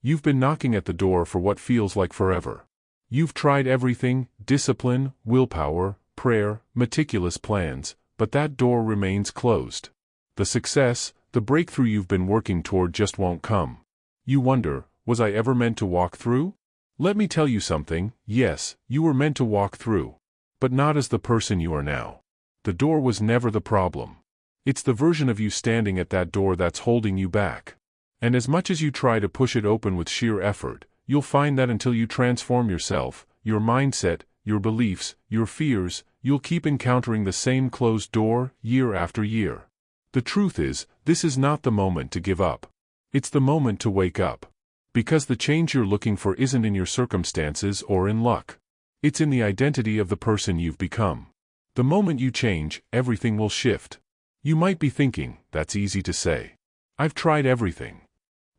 You've been knocking at the door for what feels like forever. You've tried everything: discipline, willpower, prayer, meticulous plans, but that door remains closed. The success, the breakthrough you've been working toward just won't come. You wonder, was I ever meant to walk through? Let me tell you something: yes, you were meant to walk through. But not as the person you are now. The door was never the problem. It's the version of you standing at that door that's holding you back. And as much as you try to push it open with sheer effort, you'll find that until you transform yourself, your mindset, your beliefs, your fears, you'll keep encountering the same closed door, year after year. The truth is, this is not the moment to give up. It's the moment to wake up. Because the change you're looking for isn't in your circumstances or in luck. It's in the identity of the person you've become. The moment you change, everything will shift. You might be thinking, that's easy to say. I've tried everything.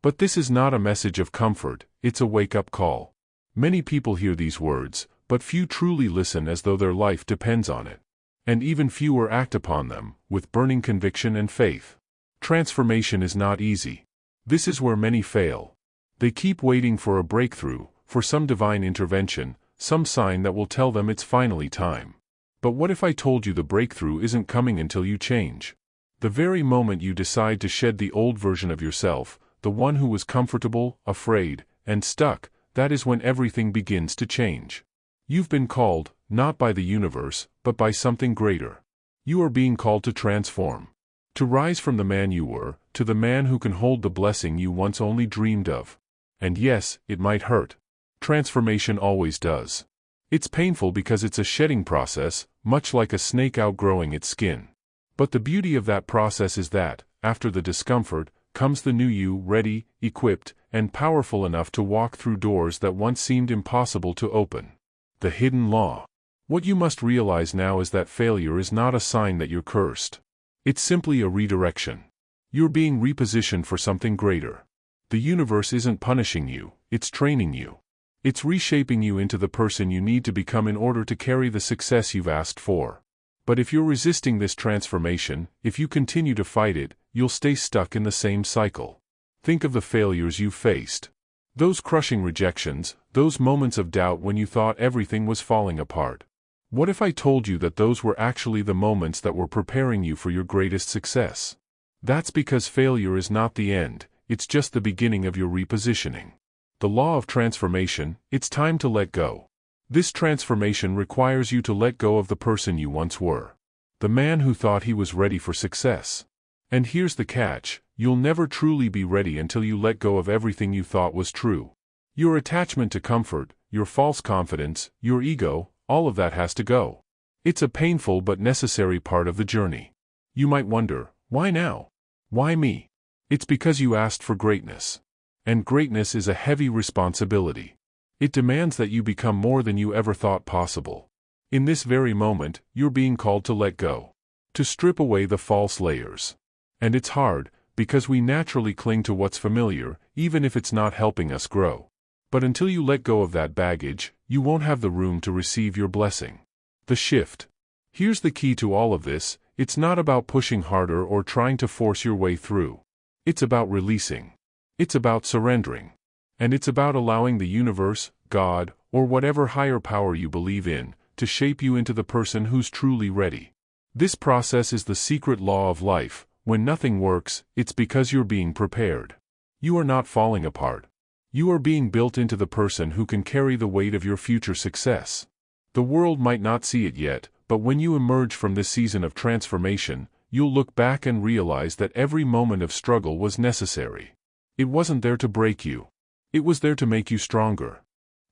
But this is not a message of comfort, it's a wake-up call. Many people hear these words, but few truly listen as though their life depends on it. And even fewer act upon them, with burning conviction and faith. Transformation is not easy. This is where many fail. They keep waiting for a breakthrough, for some divine intervention, some sign that will tell them it's finally time. But what if I told you the breakthrough isn't coming until you change? The very moment you decide to shed the old version of yourself, the one who was comfortable, afraid, and stuck, that is when everything begins to change. You've been called, not by the universe, but by something greater. You are being called to transform. To rise from the man you were, to the man who can hold the blessing you once only dreamed of. And yes, it might hurt. Transformation always does. It's painful because it's a shedding process, much like a snake outgrowing its skin. But the beauty of that process is that, after the discomfort, comes the new you, ready, equipped, and powerful enough to walk through doors that once seemed impossible to open. The hidden law. What you must realize now is that failure is not a sign that you're cursed. It's simply a redirection. You're being repositioned for something greater. The universe isn't punishing you, it's training you. It's reshaping you into the person you need to become in order to carry the success you've asked for. But if you're resisting this transformation, if you continue to fight it, you'll stay stuck in the same cycle. Think of the failures you've faced. Those crushing rejections, those moments of doubt when you thought everything was falling apart. What if I told you that those were actually the moments that were preparing you for your greatest success? That's because failure is not the end, it's just the beginning of your repositioning. The law of transformation: it's time to let go. This transformation requires you to let go of the person you once were. The man who thought he was ready for success. And here's the catch: you'll never truly be ready until you let go of everything you thought was true. Your attachment to comfort, your false confidence, your ego, all of that has to go. It's a painful but necessary part of the journey. You might wonder, why now? Why me? It's because you asked for greatness. And greatness is a heavy responsibility. It demands that you become more than you ever thought possible. In this very moment, you're being called to let go. To strip away the false layers. And it's hard, because we naturally cling to what's familiar, even if it's not helping us grow. But until you let go of that baggage, you won't have the room to receive your blessing. The shift. Here's the key to all of this: it's not about pushing harder or trying to force your way through. It's about releasing. It's about surrendering. And it's about allowing the universe, God, or whatever higher power you believe in, to shape you into the person who's truly ready. This process is the secret law of life. When nothing works, it's because you're being prepared. You are not falling apart. You are being built into the person who can carry the weight of your future success. The world might not see it yet, but when you emerge from this season of transformation, you'll look back and realize that every moment of struggle was necessary. It wasn't there to break you. It was there to make you stronger.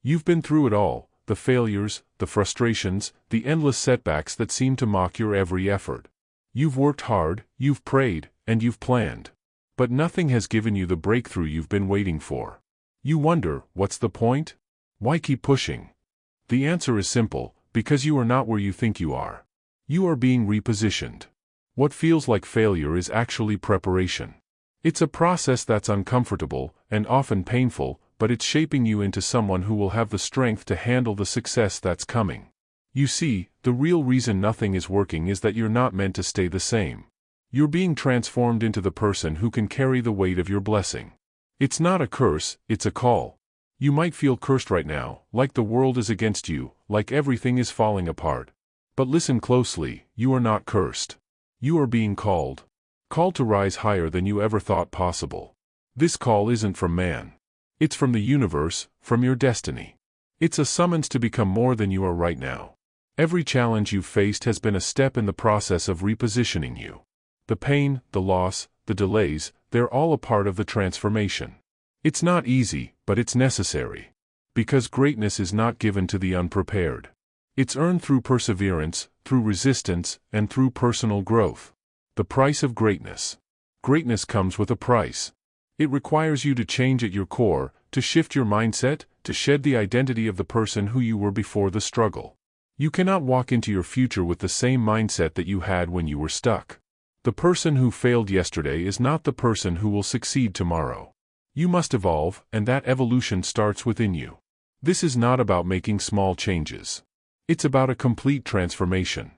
You've been through it all: the failures, the frustrations, the endless setbacks that seem to mock your every effort. You've worked hard, you've prayed, and you've planned. But nothing has given you the breakthrough you've been waiting for. You wonder, what's the point? Why keep pushing? The answer is simple: because you are not where you think you are. You are being repositioned. What feels like failure is actually preparation. It's a process that's uncomfortable, and often painful, but it's shaping you into someone who will have the strength to handle the success that's coming. You see, the real reason nothing is working is that you're not meant to stay the same. You're being transformed into the person who can carry the weight of your blessing. It's not a curse, it's a call. You might feel cursed right now, like the world is against you, like everything is falling apart. But listen closely, you are not cursed. You are being called. Called to rise higher than you ever thought possible. This call isn't from man. It's from the universe, from your destiny. It's a summons to become more than you are right now. Every challenge you've faced has been a step in the process of repositioning you. The pain, the loss, the delays, they're all a part of the transformation. It's not easy, but it's necessary. Because greatness is not given to the unprepared. It's earned through perseverance, through resistance, and through personal growth. The price of greatness. Greatness comes with a price. It requires you to change at your core, to shift your mindset, to shed the identity of the person who you were before the struggle. You cannot walk into your future with the same mindset that you had when you were stuck. The person who failed yesterday is not the person who will succeed tomorrow. You must evolve, and that evolution starts within you. This is not about making small changes. It's about a complete transformation.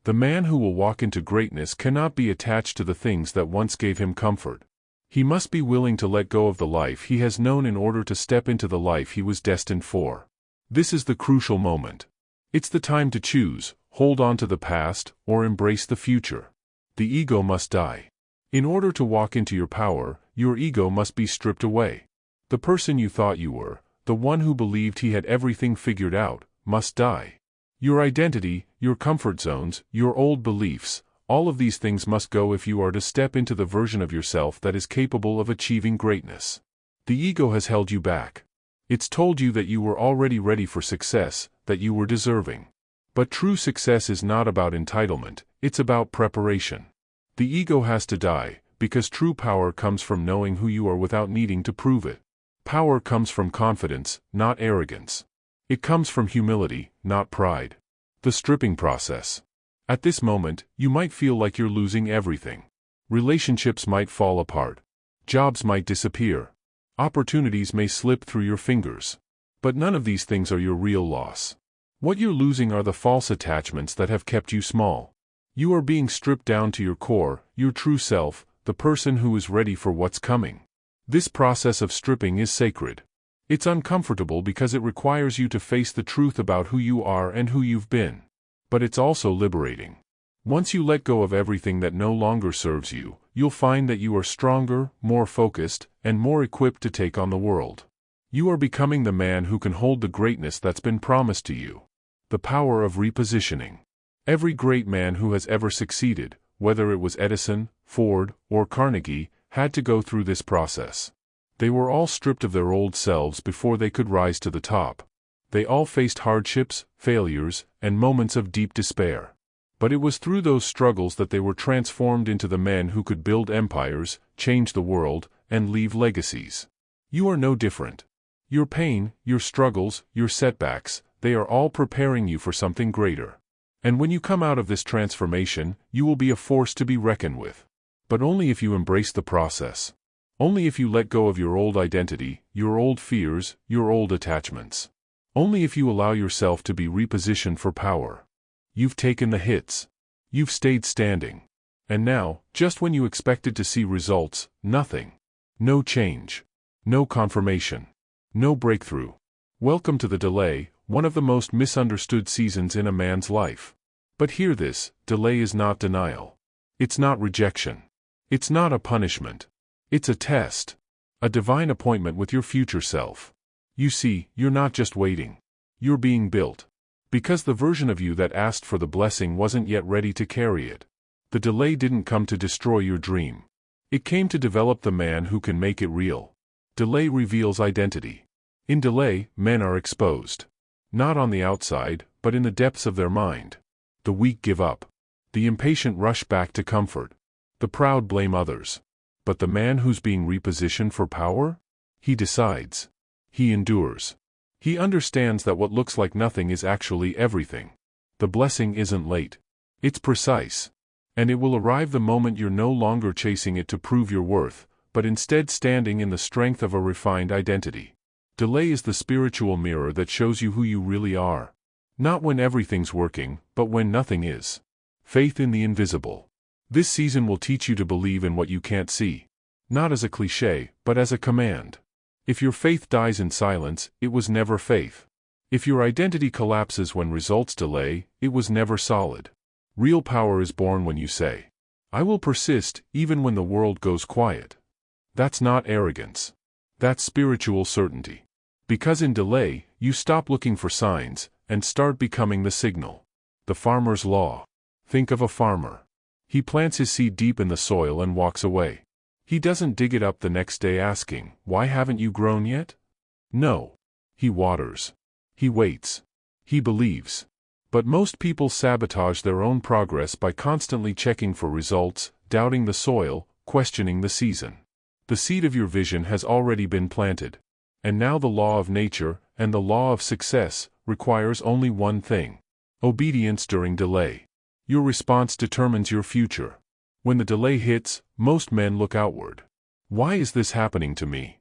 The man who will walk into greatness cannot be attached to the things that once gave him comfort. He must be willing to let go of the life he has known in order to step into the life he was destined for. This is the crucial moment. It's the time to choose, hold on to the past, or embrace the future. The ego must die. In order to walk into your power, your ego must be stripped away. The person you thought you were, the one who believed he had everything figured out, must die. Your identity, your comfort zones, your old beliefs, all of these things must go if you are to step into the version of yourself that is capable of achieving greatness. The ego has held you back. It's told you that you were already ready for success, that you were deserving. But true success is not about entitlement, it's about preparation. The ego has to die, because true power comes from knowing who you are without needing to prove it. Power comes from confidence, not arrogance. It comes from humility, not pride. The stripping process. At this moment, you might feel like you're losing everything. Relationships might fall apart. Jobs might disappear. Opportunities may slip through your fingers. But none of these things are your real loss. What you're losing are the false attachments that have kept you small. You are being stripped down to your core, your true self, the person who is ready for what's coming. This process of stripping is sacred. It's uncomfortable because it requires you to face the truth about who you are and who you've been. But it's also liberating. Once you let go of everything that no longer serves you, you'll find that you are stronger, more focused, and more equipped to take on the world. You are becoming the man who can hold the greatness that's been promised to you. The power of repositioning. Every great man who has ever succeeded, whether it was Edison, Ford, or Carnegie, had to go through this process. They were all stripped of their old selves before they could rise to the top. They all faced hardships, failures, and moments of deep despair. But it was through those struggles that they were transformed into the men who could build empires, change the world, and leave legacies. You are no different. Your pain, your struggles, your setbacks, they are all preparing you for something greater. And when you come out of this transformation, you will be a force to be reckoned with. But only if you embrace the process. Only if you let go of your old identity, your old fears, your old attachments. Only if you allow yourself to be repositioned for power. You've taken the hits. You've stayed standing. And now, just when you expected to see results, nothing. No change. No confirmation. No breakthrough. Welcome to the delay, one of the most misunderstood seasons in a man's life. But hear this, delay is not denial. It's not rejection. It's not a punishment. It's a test. A divine appointment with your future self. You see, you're not just waiting. You're being built. Because the version of you that asked for the blessing wasn't yet ready to carry it. The delay didn't come to destroy your dream. It came to develop the man who can make it real. Delay reveals identity. In delay, men are exposed. Not on the outside, but in the depths of their mind. The weak give up. The impatient rush back to comfort. The proud blame others. But the man who's being repositioned for power? He decides. He endures. He understands that what looks like nothing is actually everything. The blessing isn't late. It's precise. And it will arrive the moment you're no longer chasing it to prove your worth, but instead standing in the strength of a refined identity. Delay is the spiritual mirror that shows you who you really are. Not when everything's working, but when nothing is. Faith in the invisible. This season will teach you to believe in what you can't see. Not as a cliché, but as a command. If your faith dies in silence, it was never faith. If your identity collapses when results delay, it was never solid. Real power is born when you say, I will persist, even when the world goes quiet. That's not arrogance. That's spiritual certainty. Because in delay, you stop looking for signs, and start becoming the signal. The farmer's law. Think of a farmer. He plants his seed deep in the soil and walks away. He doesn't dig it up the next day asking, why haven't you grown yet? No. He waters. He waits. He believes. But most people sabotage their own progress by constantly checking for results, doubting the soil, questioning the season. The seed of your vision has already been planted. And now the law of nature, and the law of success, requires only one thing: obedience during delay. Your response determines your future. When the delay hits, most men look outward. Why is this happening to me?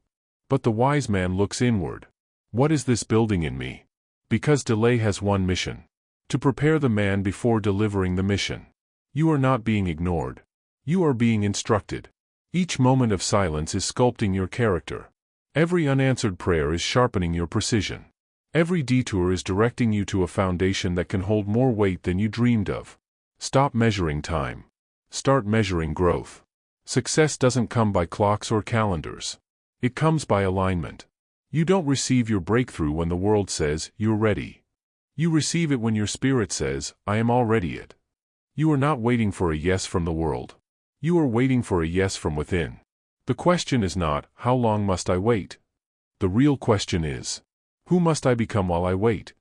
But the wise man looks inward. What is this building in me? Because delay has one mission: to prepare the man before delivering the mission. You are not being ignored. You are being instructed. Each moment of silence is sculpting your character. Every unanswered prayer is sharpening your precision. Every detour is directing you to a foundation that can hold more weight than you dreamed of. Stop measuring time. Start measuring growth. Success doesn't come by clocks or calendars. It comes by alignment. You don't receive your breakthrough when the world says, you're ready. You receive it when your spirit says, I am already it. You are not waiting for a yes from the world. You are waiting for a yes from within. The question is not, how long must I wait? The real question is, who must I become while I wait?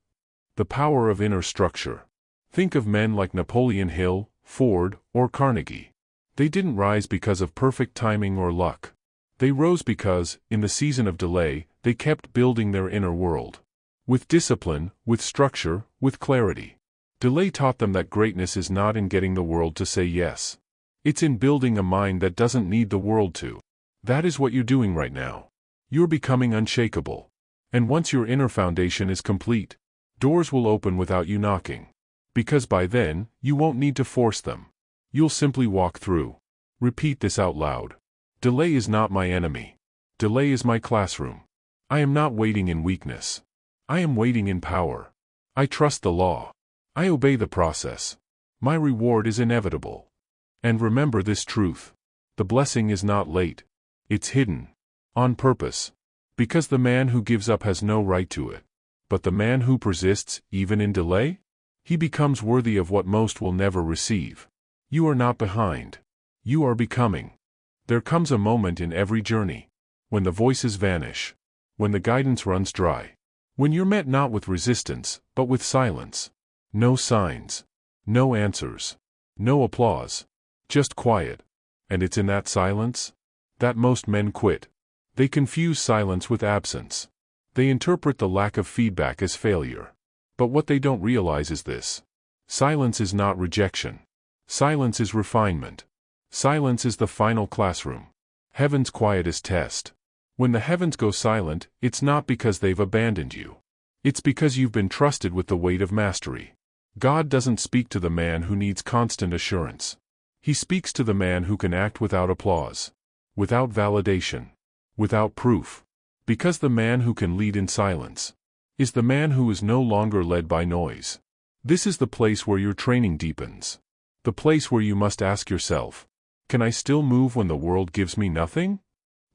The power of inner structure. Think of men like Napoleon Hill, Ford, or Carnegie. They didn't rise because of perfect timing or luck. They rose because, in the season of delay, they kept building their inner world. With discipline, with structure, with clarity. Delay taught them that greatness is not in getting the world to say yes. It's in building a mind that doesn't need the world to. That is what you're doing right now. You're becoming unshakable. And once your inner foundation is complete, doors will open without you knocking. Because by then, you won't need to force them. You'll simply walk through. Repeat this out loud. Delay is not my enemy. Delay is my classroom. I am not waiting in weakness. I am waiting in power. I trust the law. I obey the process. My reward is inevitable. And remember this truth. The blessing is not late. It's hidden. On purpose. Because the man who gives up has no right to it. But the man who persists, even in delay? He becomes worthy of what most will never receive. You are not behind. You are becoming. There comes a moment in every journey. When the voices vanish. When the guidance runs dry. When you're met not with resistance, but with silence. No signs. No answers. No applause. Just quiet. And it's in that silence that most men quit. They confuse silence with absence. They interpret the lack of feedback as failure. But what they don't realize is this. Silence is not rejection. Silence is refinement. Silence is the final classroom. Heaven's quietest test. When the heavens go silent, it's not because they've abandoned you. It's because you've been trusted with the weight of mastery. God doesn't speak to the man who needs constant assurance. He speaks to the man who can act without applause. Without validation. Without proof. Because the man who can lead in silence is the man who is no longer led by noise. This is the place where your training deepens. The place where you must ask yourself, can I still move when the world gives me nothing?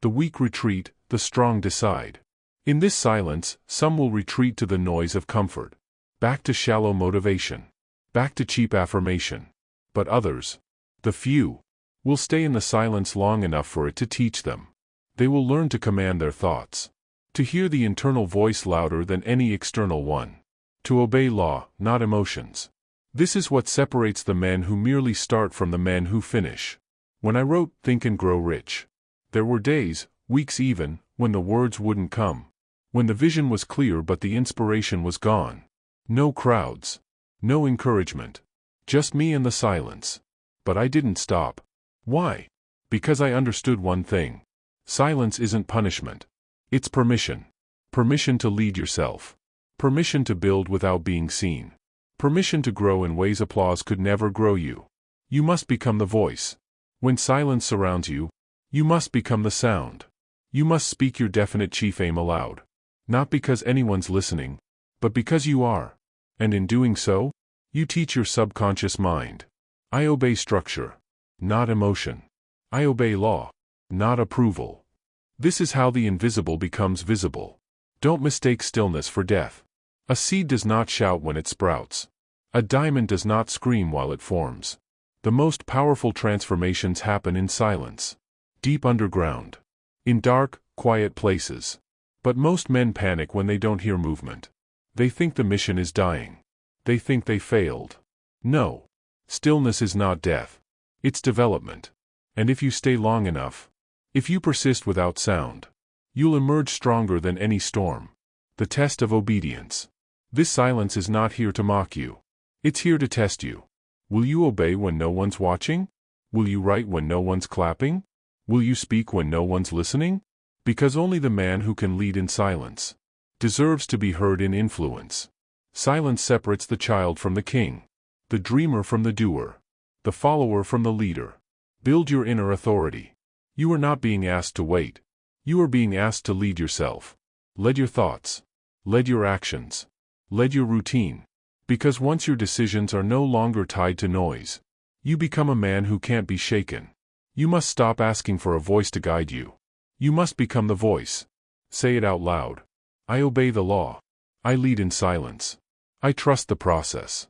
The weak retreat, the strong decide. In this silence, some will retreat to the noise of comfort. Back to shallow motivation. Back to cheap affirmation. But others, the few, will stay in the silence long enough for it to teach them. They will learn to command their thoughts. To hear the internal voice louder than any external one. To obey law, not emotions. This is what separates the men who merely start from the men who finish. When I wrote Think and Grow Rich, there were days, weeks even, when the words wouldn't come. When the vision was clear but the inspiration was gone. No crowds. No encouragement. Just me and the silence. But I didn't stop. Why? Because I understood one thing. Silence isn't punishment. It's permission. Permission to lead yourself. Permission to build without being seen. Permission to grow in ways applause could never grow you. You must become the voice. When silence surrounds you, You must become the sound. You must speak your definite chief aim aloud. Not because anyone's listening, but because you are. And in doing so, you teach your subconscious mind. I obey structure, not emotion. I obey law, not approval. This is how the invisible becomes visible. Don't mistake stillness for death. A seed does not shout when it sprouts. A diamond does not scream while it forms. The most powerful transformations happen in silence. Deep underground. In dark, quiet places. But most men panic when they don't hear movement. They think the mission is dying. They think they failed. No. Stillness is not death. It's development. And if you stay long enough, if you persist without sound, you'll emerge stronger than any storm. The test of obedience. This silence is not here to mock you. It's here to test you. Will you obey when no one's watching? Will you write when no one's clapping? Will you speak when no one's listening? Because only the man who can lead in silence deserves to be heard in influence. Silence separates the child from the king, the dreamer from the doer, the follower from the leader. Build your inner authority. You are not being asked to wait. You are being asked to lead yourself. Lead your thoughts. Lead your actions. Lead your routine. Because once your decisions are no longer tied to noise, you become a man who can't be shaken. You must stop asking for a voice to guide you. You must become the voice. Say it out loud. I obey the law. I lead in silence. I trust the process.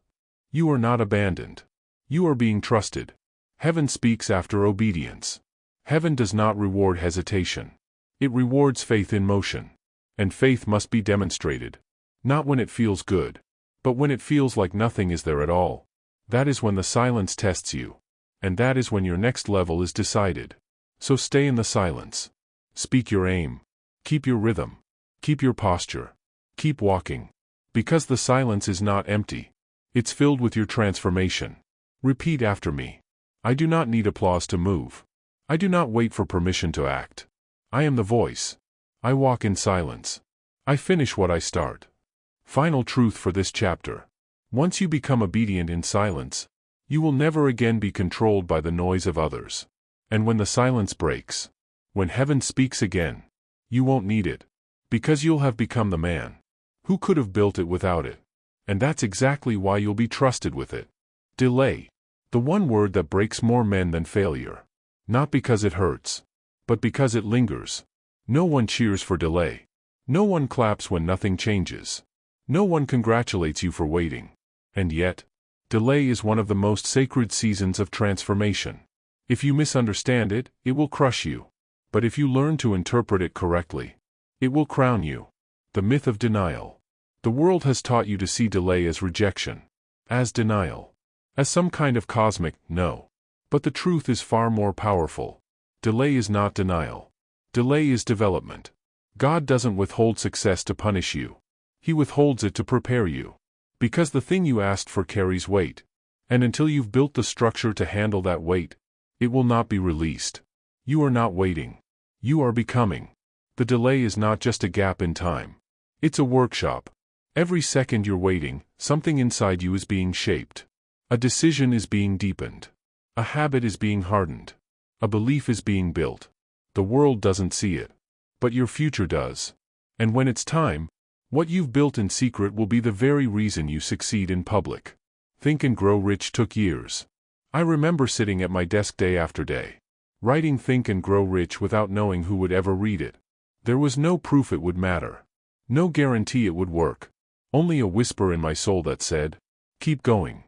You are not abandoned. You are being trusted. Heaven speaks after obedience. Heaven does not reward hesitation. It rewards faith in motion. And faith must be demonstrated. Not when it feels good, but when it feels like nothing is there at all. That is when the silence tests you. And that is when your next level is decided. So stay in the silence. Speak your aim. Keep your rhythm. Keep your posture. Keep walking. Because the silence is not empty. It's filled with your transformation. Repeat after me. I do not need applause to move. I do not wait for permission to act. I am the voice. I walk in silence. I finish what I start. Final truth for this chapter. Once you become obedient in silence, you will never again be controlled by the noise of others. And when the silence breaks, when heaven speaks again, you won't need it. Because you'll have become the man. Who could have built it without it? And that's exactly why you'll be trusted with it. Delay. The one word that breaks more men than failure. Not because it hurts, but because it lingers. No one cheers for delay. No one claps when nothing changes. No one congratulates you for waiting. And yet, delay is one of the most sacred seasons of transformation. If you misunderstand it, it will crush you. But if you learn to interpret it correctly, it will crown you. The myth of denial. The world has taught you to see delay as rejection, as denial, as some kind of cosmic no. But the truth is far more powerful. Delay is not denial. Delay is development. God doesn't withhold success to punish you. He withholds it to prepare you. Because the thing you asked for carries weight. And until you've built the structure to handle that weight, it will not be released. You are not waiting. You are becoming. The delay is not just a gap in time. It's a workshop. Every second you're waiting, something inside you is being shaped. A decision is being deepened. A habit is being hardened. A belief is being built. The world doesn't see it. But your future does. And when it's time, what you've built in secret will be the very reason you succeed in public. Think and Grow Rich took years. I remember sitting at my desk day after day, writing Think and Grow Rich without knowing who would ever read it. There was no proof it would matter. No guarantee it would work. Only a whisper in my soul that said, keep going.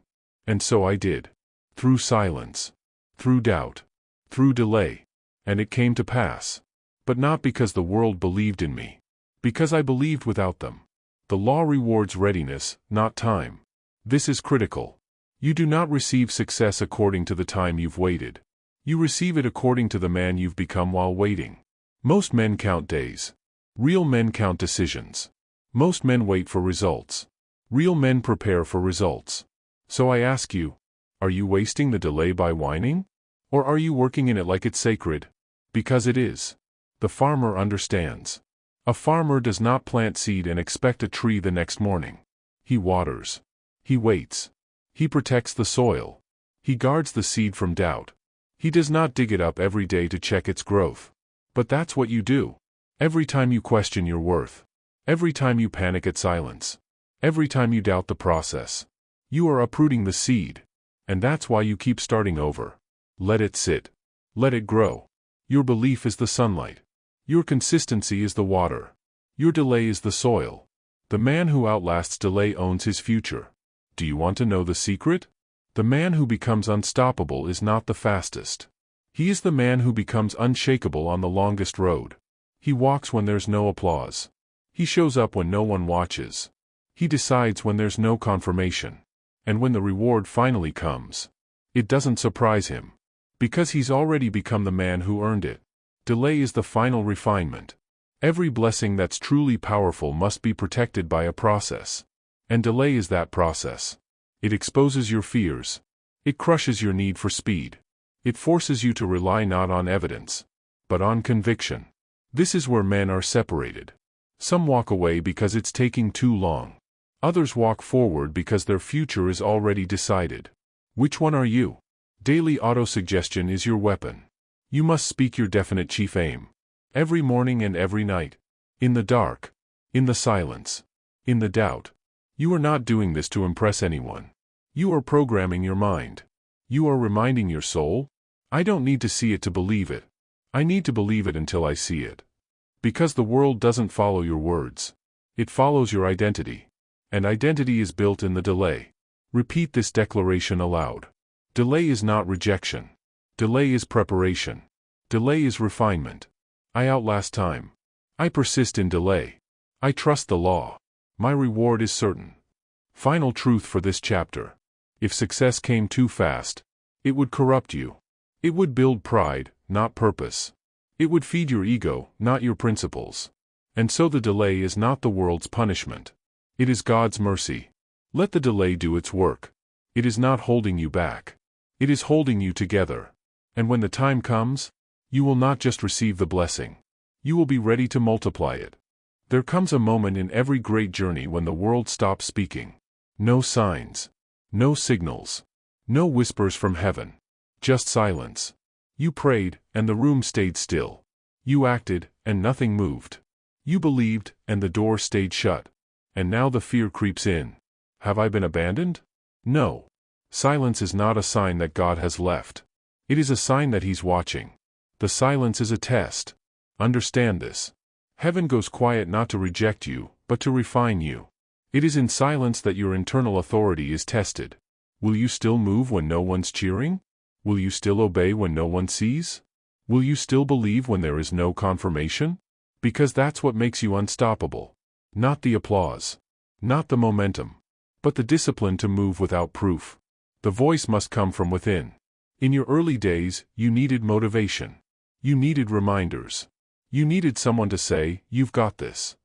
And so I did. Through silence. Through doubt. Through delay. And it came to pass. But not because the world believed in me. Because I believed without them. The law rewards readiness, not time. This is critical. You do not receive success according to the time you've waited. You receive it according to the man you've become while waiting. Most men count days. Real men count decisions. Most men wait for results. Real men prepare for results. So I ask you, are you wasting the delay by whining? Or are you working in it like it's sacred? Because it is. The farmer understands. A farmer does not plant seed and expect a tree the next morning. He waters. He waits. He protects the soil. He guards the seed from doubt. He does not dig it up every day to check its growth. But that's what you do. Every time you question your worth. Every time you panic at silence. Every time you doubt the process. You are uprooting the seed. And that's why you keep starting over. Let it sit. Let it grow. Your belief is the sunlight. Your consistency is the water. Your delay is the soil. The man who outlasts delay owns his future. Do you want to know the secret? The man who becomes unstoppable is not the fastest. He is the man who becomes unshakable on the longest road. He walks when there's no applause. He shows up when no one watches. He decides when there's no confirmation. And when the reward finally comes, it doesn't surprise him. Because he's already become the man who earned it. Delay is the final refinement. Every blessing that's truly powerful must be protected by a process. And delay is that process. It exposes your fears. It crushes your need for speed. It forces you to rely not on evidence, but on conviction. This is where men are separated. Some walk away because it's taking too long. Others walk forward because their future is already decided. Which one are you? Daily autosuggestion is your weapon. You must speak your definite chief aim. Every morning and every night. In the dark. In the silence. In the doubt. You are not doing this to impress anyone. You are programming your mind. You are reminding your soul, I don't need to see it to believe it. I need to believe it until I see it. Because the world doesn't follow your words. It follows your identity. And identity is built in the delay. Repeat this declaration aloud. Delay is not rejection. Delay is preparation. Delay is refinement. I outlast time. I persist in delay. I trust the law. My reward is certain. Final truth for this chapter. If success came too fast, it would corrupt you. It would build pride, not purpose. It would feed your ego, not your principles. And so the delay is not the world's punishment. It is God's mercy. Let the delay do its work. It is not holding you back. It is holding you together. And when the time comes, you will not just receive the blessing. You will be ready to multiply it. There comes a moment in every great journey when the world stops speaking. No signs. No signals. No whispers from heaven. Just silence. You prayed, and the room stayed still. You acted, and nothing moved. You believed, and the door stayed shut. And now the fear creeps in. Have I been abandoned? No. Silence is not a sign that God has left. It is a sign that He's watching. The silence is a test. Understand this. Heaven goes quiet not to reject you, but to refine you. It is in silence that your internal authority is tested. Will you still move when no one's cheering? Will you still obey when no one sees? Will you still believe when there is no confirmation? Because that's what makes you unstoppable. Not the applause. Not the momentum. But the discipline to move without proof. The voice must come from within. In your early days, you needed motivation. You needed reminders. You needed someone to say, you've got this.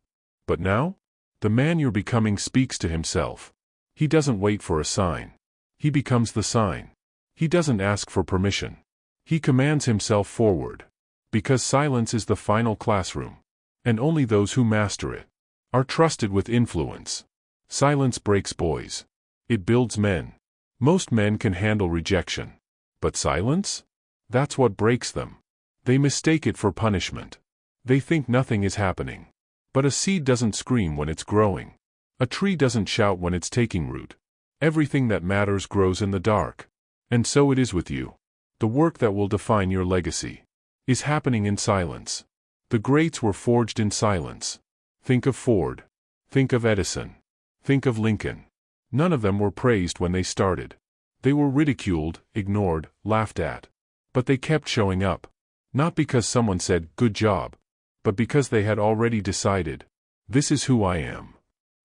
But now? The man you're becoming speaks to himself. He doesn't wait for a sign. He becomes the sign. He doesn't ask for permission. He commands himself forward. Because silence is the final classroom. And only those who master it are trusted with influence. Silence breaks boys. It builds men. Most men can handle rejection. But silence? That's what breaks them. They mistake it for punishment. They think nothing is happening. But a seed doesn't scream when it's growing. A tree doesn't shout when it's taking root. Everything that matters grows in the dark. And so it is with you. The work that will define your legacy is happening in silence. The greats were forged in silence. Think of Ford. Think of Edison. Think of Lincoln. None of them were praised when they started. They were ridiculed, ignored, laughed at. But they kept showing up. Not because someone said, good job. But because they had already decided, this is who I am.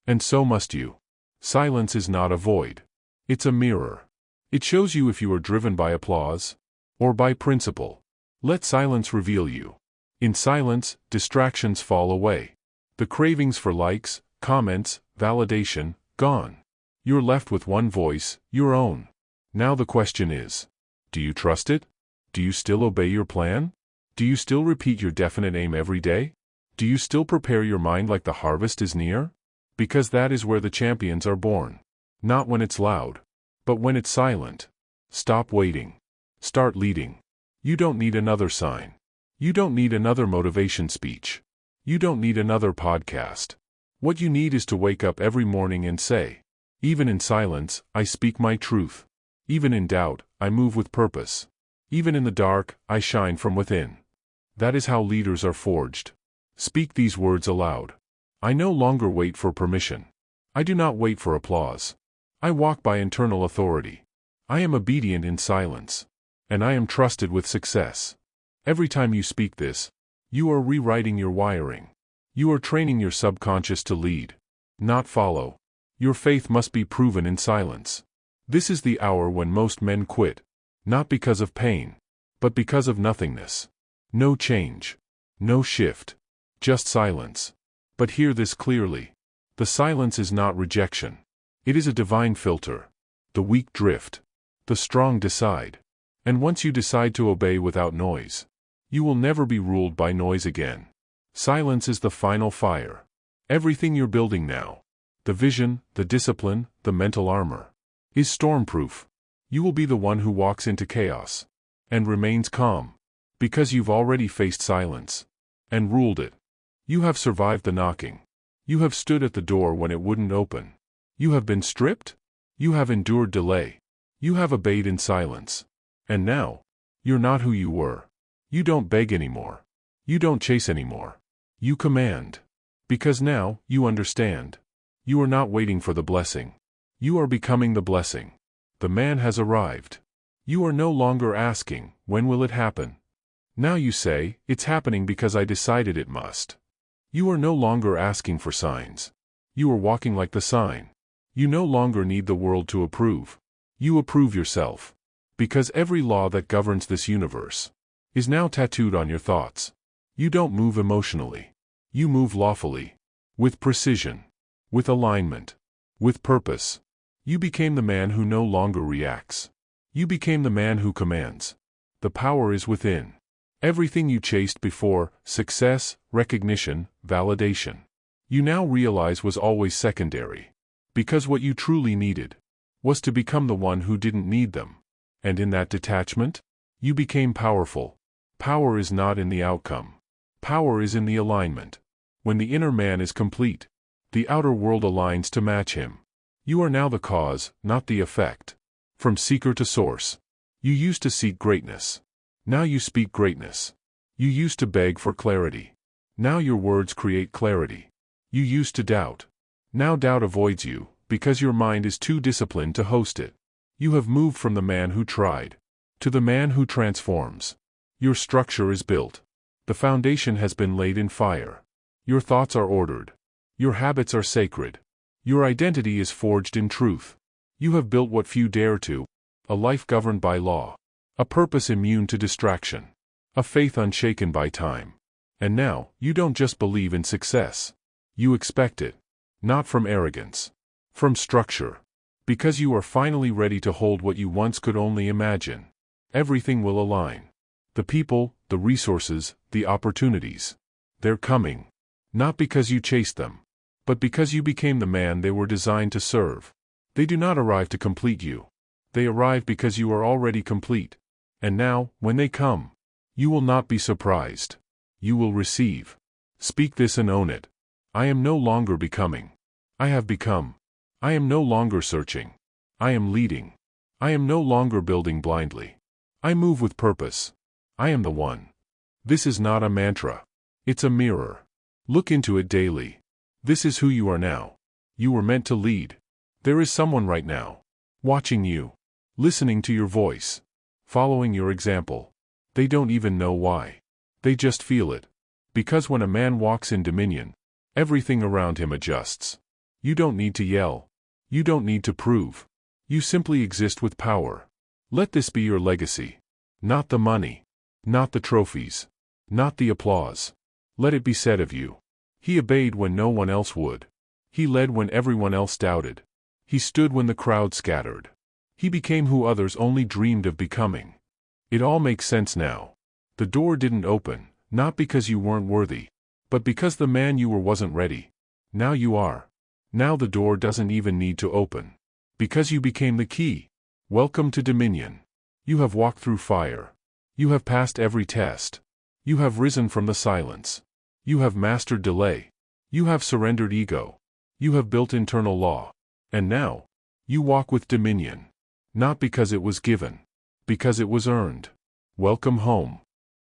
And so must you. Silence is not a void. It's a mirror. It shows you if you are driven by applause or by principle. Let silence reveal you. In silence, distractions fall away. The cravings for likes, comments, validation, gone. You're left with one voice, your own. Now the question is, do you trust it? Do you still obey your plan? Do you still repeat your definite aim every day? Do you still prepare your mind like the harvest is near? Because that is where the champions are born. Not when it's loud, but when it's silent. Stop waiting. Start leading. You don't need another sign. You don't need another motivation speech. You don't need another podcast. What you need is to wake up every morning and say, even in silence, I speak my truth. Even in doubt, I move with purpose. Even in the dark, I shine from within. That is how leaders are forged. Speak these words aloud. I no longer wait for permission. I do not wait for applause. I walk by internal authority. I am obedient in silence. And I am trusted with success. Every time you speak this, you are rewriting your wiring. You are training your subconscious to lead, not follow. Your faith must be proven in silence. This is the hour when most men quit, not because of pain, but because of nothingness. No change. No shift. Just silence. But hear this clearly. The silence is not rejection. It is a divine filter. The weak drift. The strong decide. And once you decide to obey without noise, you will never be ruled by noise again. Silence is the final fire. Everything you're building now, the vision, the discipline, the mental armor, is stormproof. You will be the one who walks into chaos and remains calm, because you've already faced silence and ruled it. You have survived the knocking. You have stood at the door when it wouldn't open. You have been stripped. You have endured delay. You have obeyed in silence. And now, you're not who you were. You don't beg anymore. You don't chase anymore. You command. Because now, you understand. You are not waiting for the blessing. You are becoming the blessing. The man has arrived. You are no longer asking, when will it happen? Now you say, it's happening because I decided it must. You are no longer asking for signs. You are walking like the sign. You no longer need the world to approve. You approve yourself. Because every law that governs this universe is now tattooed on your thoughts. You don't move emotionally. You move lawfully. With precision. With alignment. With purpose. You became the man who no longer reacts. You became the man who commands. The power is within. Everything you chased before, success, recognition, validation, you now realize was always secondary. Because what you truly needed was to become the one who didn't need them. And in that detachment, you became powerful. Power is not in the outcome. Power is in the alignment. When the inner man is complete, the outer world aligns to match him. You are now the cause, not the effect. From seeker to source. You used to seek greatness. Now you speak greatness. You used to beg for clarity. Now your words create clarity. You used to doubt. Now doubt avoids you, because your mind is too disciplined to host it. You have moved from the man who tried to the man who transforms. Your structure is built. The foundation has been laid in fire. Your thoughts are ordered. Your habits are sacred. Your identity is forged in truth. You have built what few dare to, a life governed by law, a purpose immune to distraction, a faith unshaken by time. And now, you don't just believe in success. You expect it. Not from arrogance. From structure. Because you are finally ready to hold what you once could only imagine. Everything will align. The people, the resources, the opportunities. They're coming. Not because you chased them, but because you became the man they were designed to serve. They do not arrive to complete you. They arrive because you are already complete. And now, when they come, you will not be surprised. You will receive. Speak this and own it. I am no longer becoming. I have become. I am no longer searching. I am leading. I am no longer building blindly. I move with purpose. I am the one. This is not a mantra. It's a mirror. Look into it daily. This is who you are now. You were meant to lead. There is someone right now, watching you, listening to your voice, following your example. They don't even know why. They just feel it. Because when a man walks in dominion, everything around him adjusts. You don't need to yell. You don't need to prove. You simply exist with power. Let this be your legacy. Not the money. Not the trophies. Not the applause. Let it be said of you. He obeyed when no one else would. He led when everyone else doubted. He stood when the crowd scattered. He became who others only dreamed of becoming. It all makes sense now. The door didn't open, not because you weren't worthy, but because the man you were wasn't ready. Now you are. Now the door doesn't even need to open. Because you became the key. Welcome to Dominion. You have walked through fire. You have passed every test. You have risen from the silence. You have mastered delay. You have surrendered ego. You have built internal law. And now, you walk with dominion. Not because it was given. Because it was earned. Welcome home.